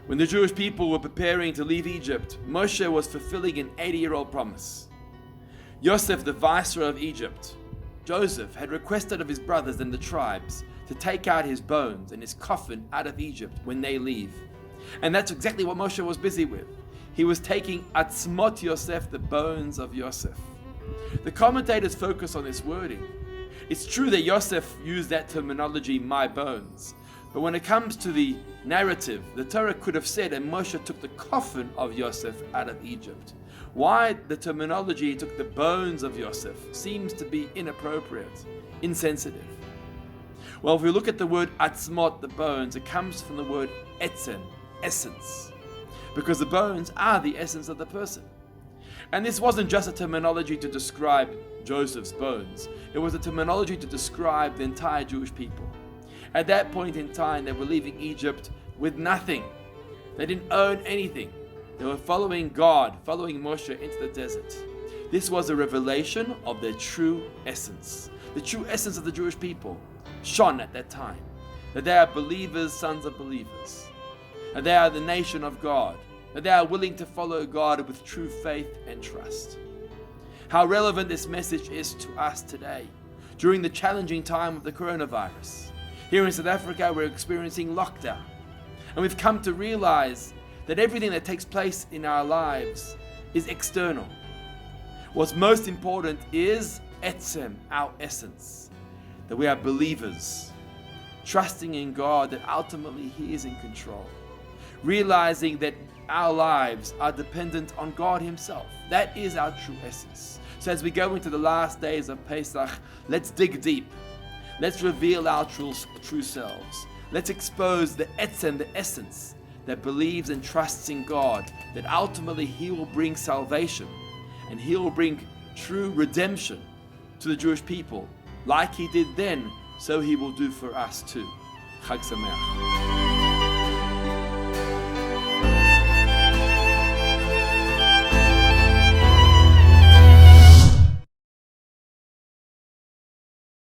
When the Jewish people were preparing to leave Egypt, Moshe was fulfilling an 80-year-old promise. Yosef, the viceroy of Egypt, Joseph, had requested of his brothers and the tribes to take out his bones and his coffin out of Egypt when they leave. And that's exactly what Moshe was busy with. He was taking atzmot Yosef, the bones of Yosef. The commentators focus on this wording. It's true that Yosef used that terminology, my bones. But when it comes to the narrative, the Torah could have said, and Moshe took the coffin of Yosef out of Egypt. Why the terminology took the bones of Yosef seems to be inappropriate, insensitive. Well, if we look at the word atzmot, the bones, it comes from the word etzem, essence. Because the bones are the essence of the person. And this wasn't just a terminology to describe Joseph's bones. It was a terminology to describe the entire Jewish people. At that point in time, they were leaving Egypt with nothing. They didn't own anything. They were following God, following Moshe into the desert. This was a revelation of their true essence. The true essence of the Jewish people shone at that time. That they are believers, sons of believers. That they are the nation of God. That they are willing to follow God with true faith and trust. How relevant this message is to us today, during the challenging time of the coronavirus. Here in South Africa, we're experiencing lockdown. And we've come to realize that everything that takes place in our lives is external. What's most important is etzem, our essence. That we are believers, trusting in God that ultimately He is in control. Realizing that our lives are dependent on God Himself. That is our true essence. So as we go into the last days of Pesach, let's dig deep. Let's reveal our true selves. Let's expose the etzem, the essence, that believes and trusts in God, that ultimately He will bring salvation and He will bring true redemption to the Jewish people. Like He did then, so He will do for us too. Chag Sameach.